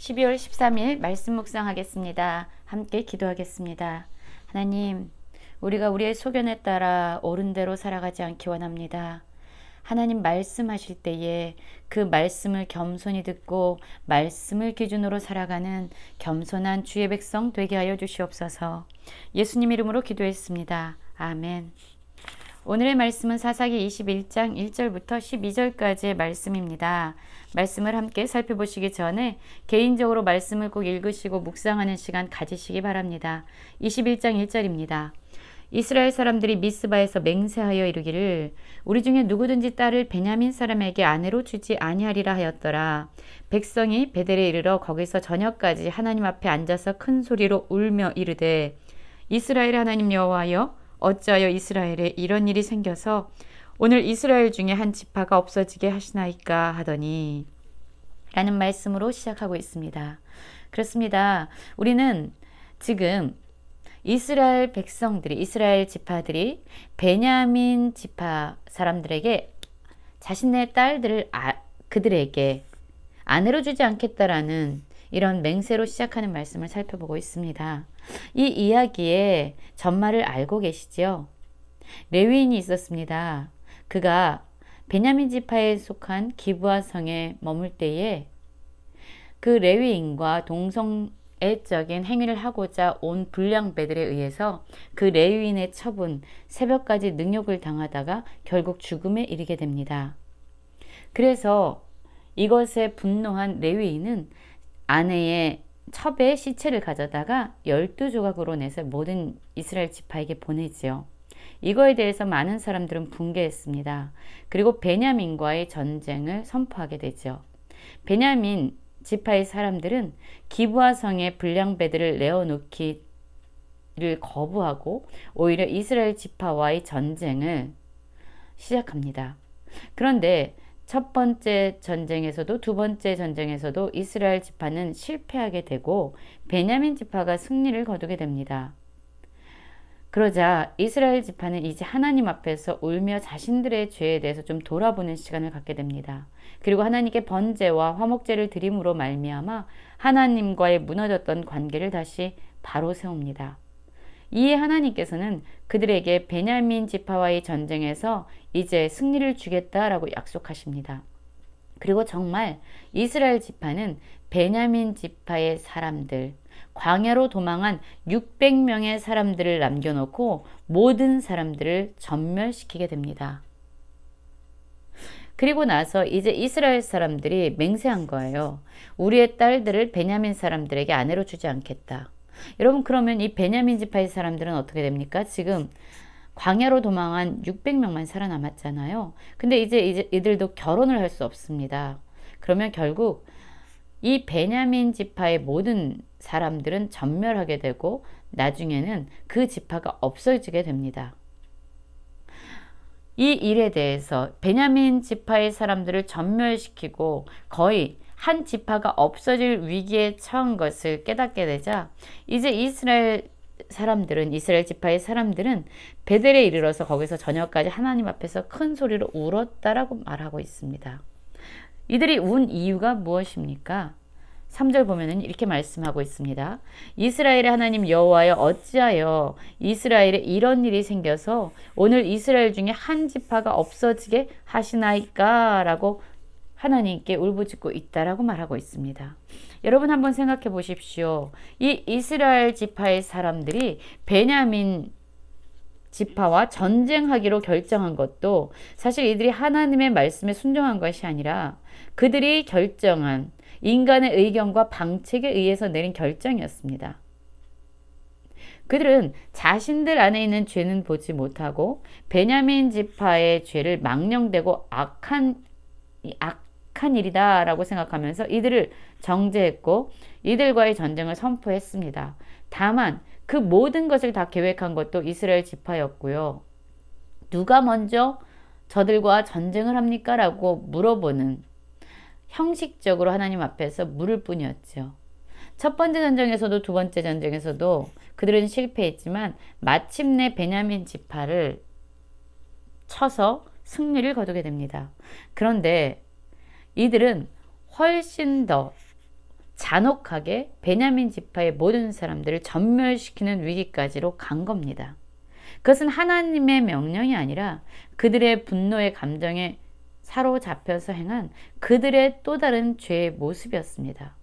12월 13일 말씀 묵상하겠습니다. 함께 기도하겠습니다. 하나님, 우리가 우리의 소견에 따라 옳은 대로 살아가지 않기 원합니다. 하나님 말씀하실 때에 그 말씀을 겸손히 듣고 말씀을 기준으로 살아가는 겸손한 주의 백성 되게 하여 주시옵소서. 예수님 이름으로 기도했습니다. 아멘. 오늘의 말씀은 사사기 21장 1절부터 12절까지의 말씀입니다. 말씀을 함께 살펴보시기 전에 개인적으로 말씀을 꼭 읽으시고 묵상하는 시간 가지시기 바랍니다. 21장 1절입니다. 이스라엘 사람들이 미스바에서 맹세하여 이르기를 우리 중에 누구든지 딸을 베냐민 사람에게 아내로 주지 아니하리라 하였더라. 백성이 베델에 이르러 거기서 저녁까지 하나님 앞에 앉아서 큰 소리로 울며 이르되 이스라엘의 하나님 여호와여 어찌하여 이스라엘에 이런 일이 생겨서 오늘 이스라엘 중에 한 지파가 없어지게 하시나이까 하더니 라는 말씀으로 시작하고 있습니다. 그렇습니다. 우리는 지금 이스라엘 백성들이 이스라엘 지파들이 베냐민 지파 사람들에게 자신의 딸들을 그들에게 아내로 주지 않겠다라는 이런 맹세로 시작하는 말씀을 살펴보고 있습니다. 이 이야기의 전말을 알고 계시죠? 레위인이 있었습니다. 그가 베냐민 지파에 속한 기브아 성에 머물 때에 그 레위인과 동성애적인 행위를 하고자 온 불량배들에 의해서 그 레위인의 처분, 새벽까지 능욕을 당하다가 결국 죽음에 이르게 됩니다. 그래서 이것에 분노한 레위인은 아내의 첩의 시체를 가져다가 12조각으로 내서 모든 이스라엘 지파에게 보내지요. 이거에 대해서 많은 사람들은 붕괴했습니다. 그리고 베냐민과의 전쟁을 선포하게 되죠. 베냐민 지파의 사람들은 기브아 성의 불량배들을 내어놓기를 거부하고 오히려 이스라엘 지파와의 전쟁을 시작합니다. 그런데 첫 번째 전쟁에서도 두 번째 전쟁에서도 이스라엘 지파는 실패하게 되고 베냐민 지파가 승리를 거두게 됩니다. 그러자 이스라엘 지파는 이제 하나님 앞에서 울며 자신들의 죄에 대해서 좀 돌아보는 시간을 갖게 됩니다. 그리고 하나님께 번제와 화목제를 드림으로 말미암아 하나님과의 무너졌던 관계를 다시 바로 세웁니다. 이에 하나님께서는 그들에게 베냐민 지파와의 전쟁에서 이제 승리를 주겠다라고 약속하십니다. 그리고 정말 이스라엘 지파는 베냐민 지파의 사람들, 광야로 도망한 600명의 사람들을 남겨놓고 모든 사람들을 전멸시키게 됩니다. 그리고 나서 이제 이스라엘 사람들이 맹세한 거예요. 우리의 딸들을 베냐민 사람들에게 아내로 주지 않겠다. 여러분, 그러면 이 베냐민 지파의 사람들은 어떻게 됩니까? 지금 광야로 도망한 600명만 살아남았잖아요. 근데 이제 이들도 결혼을 할 수 없습니다. 그러면 결국 이 베냐민 지파의 모든 사람들은 전멸하게 되고 나중에는 그 지파가 없어지게 됩니다. 이 일에 대해서 베냐민 지파의 사람들을 전멸시키고 거의 한 지파가 없어질 위기에 처한 것을 깨닫게 되자 이제 이스라엘 지파의 사람들은 베델에 이르러서 거기서 저녁까지 하나님 앞에서 큰 소리로 울었다라고 말하고 있습니다. 이들이 운 이유가 무엇입니까? 3절 보면은 이렇게 말씀하고 있습니다. 이스라엘의 하나님 여호와여 어찌하여 이스라엘에 이런 일이 생겨서 오늘 이스라엘 중에 한 지파가 없어지게 하시나이까? 라고 하나님께 울부짖고 있다라고 말하고 있습니다. 여러분 한번 생각해 보십시오. 이 이스라엘 지파의 사람들이 베냐민 지파와 전쟁하기로 결정한 것도 사실 이들이 하나님의 말씀에 순종한 것이 아니라 그들이 결정한 인간의 의견과 방책에 의해서 내린 결정이었습니다. 그들은 자신들 안에 있는 죄는 보지 못하고 베냐민 지파의 죄를 망령되고 악한 일이다 라고 생각하면서 이들을 정죄했고 이들과의 전쟁을 선포했습니다. 다만 그 모든 것을 다 계획한 것도 이스라엘 지파였고요. 누가 먼저 저들과 전쟁을 합니까? 라고 물어보는 형식적으로 하나님 앞에서 물을 뿐이었죠. 첫 번째 전쟁에서도 두 번째 전쟁에서도 그들은 실패했지만 마침내 베냐민 지파를 쳐서 승리를 거두게 됩니다. 그런데 이들은 훨씬 더 잔혹하게 베냐민 지파의 모든 사람들을 전멸시키는 위기까지로 간 겁니다. 그것은 하나님의 명령이 아니라 그들의 분노의 감정에 사로잡혀서 행한 그들의 또 다른 죄의 모습이었습니다.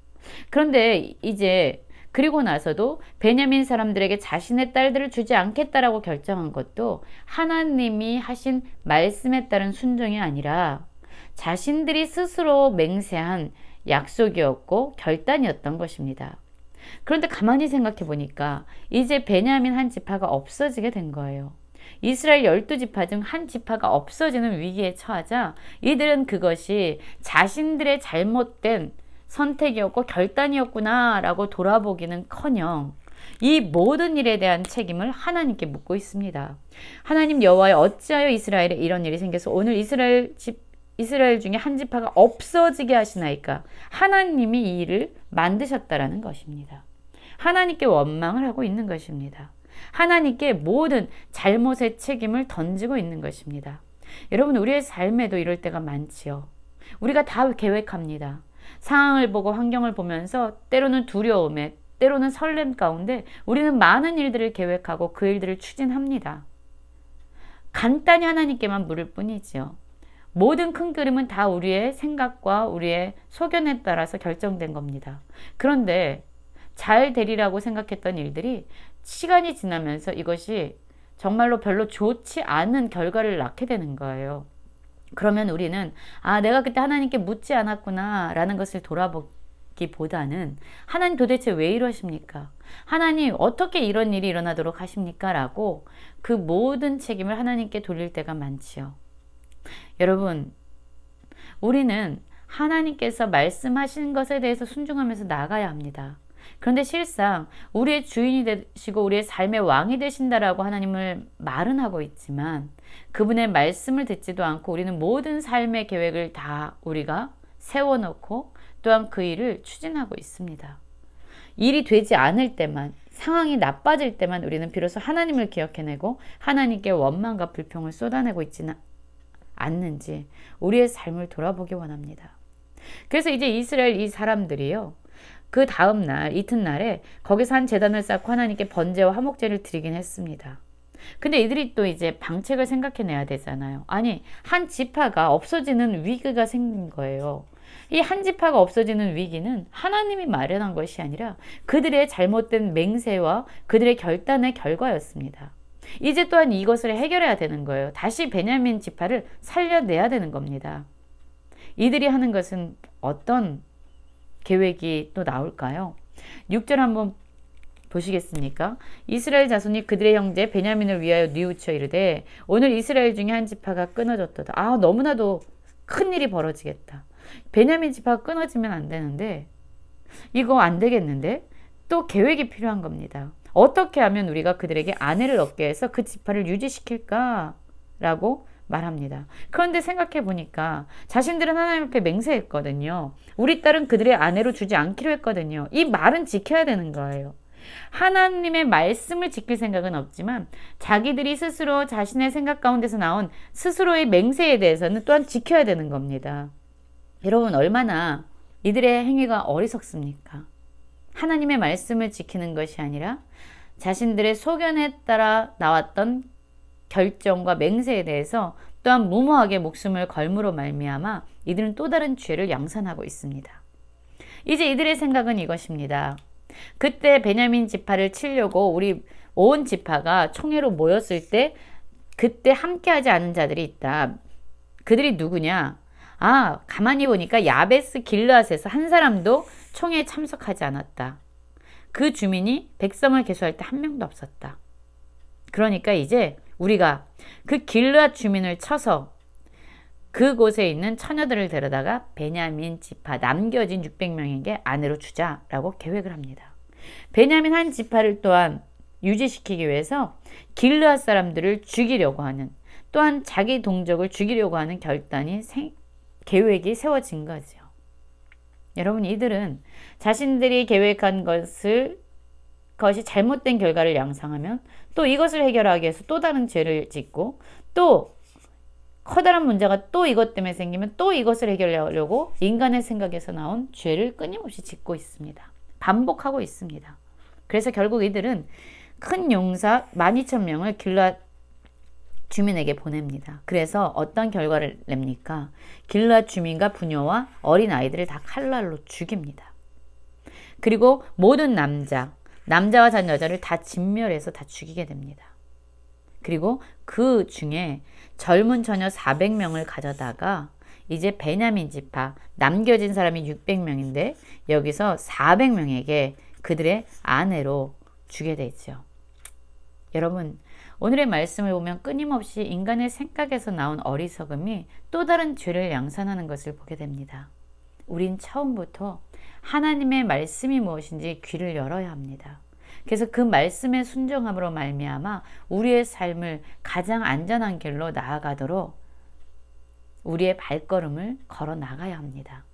그런데 이제 그리고 나서도 베냐민 사람들에게 자신의 딸들을 주지 않겠다라고 결정한 것도 하나님이 하신 말씀에 따른 순종이 아니라 자신들이 스스로 맹세한 약속이었고 결단이었던 것입니다. 그런데 가만히 생각해 보니까 이제 베냐민 한 지파가 없어지게 된 거예요. 이스라엘 12지파 중 한 지파가 없어지는 위기에 처하자 이들은 그것이 자신들의 잘못된 선택이었고 결단이었구나 라고 돌아보기는커녕 이 모든 일에 대한 책임을 하나님께 묻고 있습니다. 하나님 여호와여, 어찌하여 이스라엘에 이런 일이 생겨서 오늘 이스라엘 중에 한 지파가 없어지게 하시나이까? 하나님이 이 일을 만드셨다라는 것입니다. 하나님께 원망을 하고 있는 것입니다. 하나님께 모든 잘못의 책임을 던지고 있는 것입니다. 여러분, 우리의 삶에도 이럴 때가 많지요. 우리가 다 계획합니다. 상황을 보고 환경을 보면서 때로는 두려움에, 때로는 설렘 가운데 우리는 많은 일들을 계획하고 그 일들을 추진합니다. 간단히 하나님께만 물을 뿐이지요. 모든 큰 그림은 다 우리의 생각과 우리의 소견에 따라서 결정된 겁니다. 그런데 잘 되리라고 생각했던 일들이 시간이 지나면서 이것이 정말로 별로 좋지 않은 결과를 낳게 되는 거예요. 그러면 우리는 내가 그때 하나님께 묻지 않았구나 라는 것을 돌아보기보다는 하나님 도대체 왜 이러십니까? 하나님 어떻게 이런 일이 일어나도록 하십니까? 라고 그 모든 책임을 하나님께 돌릴 때가 많지요. 여러분, 우리는 하나님께서 말씀하시는 것에 대해서 순종하면서 나아가야 합니다. 그런데 실상 우리의 주인이 되시고 우리의 삶의 왕이 되신다라고 하나님을 말은 하고 있지만 그분의 말씀을 듣지도 않고 우리는 모든 삶의 계획을 다 우리가 세워놓고 또한 그 일을 추진하고 있습니다. 일이 되지 않을 때만, 상황이 나빠질 때만 우리는 비로소 하나님을 기억해내고 하나님께 원망과 불평을 쏟아내고 있지는 않는지 우리의 삶을 돌아보기 원합니다. 그래서 이제 이스라엘 이 사람들이요, 그 다음날 이튿날에 거기서 한 제단을 쌓고 하나님께 번제와 화목제를 드리긴 했습니다. 근데 이들이 또 이제 방책을 생각해내야 되잖아요. 아니, 한 지파가 없어지는 위기가 생긴 거예요. 이 한 지파가 없어지는 위기는 하나님이 마련한 것이 아니라 그들의 잘못된 맹세와 그들의 결단의 결과였습니다. 이제 또한 이것을 해결해야 되는 거예요. 다시 베냐민 지파를 살려내야 되는 겁니다. 이들이 하는 것은 어떤 계획이 또 나올까요? 6절 한번 보시겠습니까? 이스라엘 자손이 그들의 형제 베냐민을 위하여 뉘우쳐 이르되 오늘 이스라엘 중에 한 지파가 끊어졌도다. 너무나도 큰일이 벌어지겠다. 베냐민 지파가 끊어지면 안 되는데 이거 안 되겠는데? 또 계획이 필요한 겁니다. 어떻게 하면 우리가 그들에게 아내를 얻게 해서 그 지파를 유지시킬까? 라고 말합니다. 그런데 생각해 보니까 자신들은 하나님 앞에 맹세했거든요. 우리 딸은 그들의 아내로 주지 않기로 했거든요. 이 말은 지켜야 되는 거예요. 하나님의 말씀을 지킬 생각은 없지만 자기들이 스스로 자신의 생각 가운데서 나온 스스로의 맹세에 대해서는 또한 지켜야 되는 겁니다. 여러분, 얼마나 이들의 행위가 어리석습니까? 하나님의 말씀을 지키는 것이 아니라 자신들의 소견에 따라 나왔던 결정과 맹세에 대해서 또한 무모하게 목숨을 걸므로 말미암아 이들은 또 다른 죄를 양산하고 있습니다. 이제 이들의 생각은 이것입니다. 그때 베냐민 지파를 치려고 우리 온 지파가 총회로 모였을 때 그때 함께하지 않은 자들이 있다. 그들이 누구냐? 가만히 보니까 야베스 길르앗에서 한 사람도 총회에 참석하지 않았다. 그 주민이 백성을 계수할 때 한 명도 없었다. 그러니까 이제 우리가 그 길르앗 주민을 쳐서 그곳에 있는 처녀들을 데려다가 베냐민 지파 남겨진 600명에게 아내로 주자라고 계획을 합니다. 베냐민 한 지파를 또한 유지시키기 위해서 길르앗 사람들을 죽이려고 하는, 또한 자기 동족을 죽이려고 하는 계획이 세워진 거죠. 여러분, 이들은 자신들이 계획한 것이 잘못된 결과를 양상하면 또 이것을 해결하기 위해서 또 다른 죄를 짓고 또 커다란 문제가 또 이것 때문에 생기면 또 이것을 해결하려고 인간의 생각에서 나온 죄를 끊임없이 짓고 있습니다. 반복하고 있습니다. 그래서 결국 이들은 큰 용사 12,000명을 길앗 주민에게 보냅니다. 그래서 어떤 결과를 냅니까? 길앗 주민과 부녀와 어린 아이들을 다 칼날로 죽입니다. 그리고 모든 남자와 잔 여자를 다 진멸해서 다 죽이게 됩니다. 그리고 그 중에 젊은 처녀 400명을 가져다가 이제 베냐민 지파 남겨진 사람이 600명인데 여기서 400명에게 그들의 아내로 주게 되죠. 여러분, 오늘의 말씀을 보면 끊임없이 인간의 생각에서 나온 어리석음이 또 다른 죄를 양산하는 것을 보게 됩니다. 우린 처음부터 하나님의 말씀이 무엇인지 귀를 열어야 합니다. 그래서 그 말씀의 순종함으로 말미암아 우리의 삶을 가장 안전한 길로 나아가도록 우리의 발걸음을 걸어 나가야 합니다.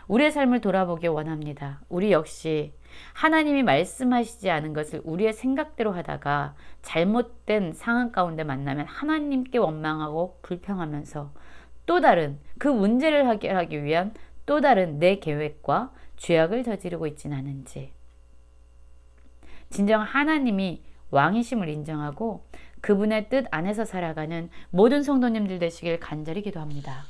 우리의 삶을 돌아보기 원합니다. 우리 역시 하나님이 말씀하시지 않은 것을 우리의 생각대로 하다가 잘못된 상황 가운데 만나면 하나님께 원망하고 불평하면서 또 다른 그 문제를 해결하기 위한 또 다른 내 계획과 죄악을 저지르고 있진 않은지, 진정 하나님이 왕이심을 인정하고 그분의 뜻 안에서 살아가는 모든 성도님들 되시길 간절히 기도합니다.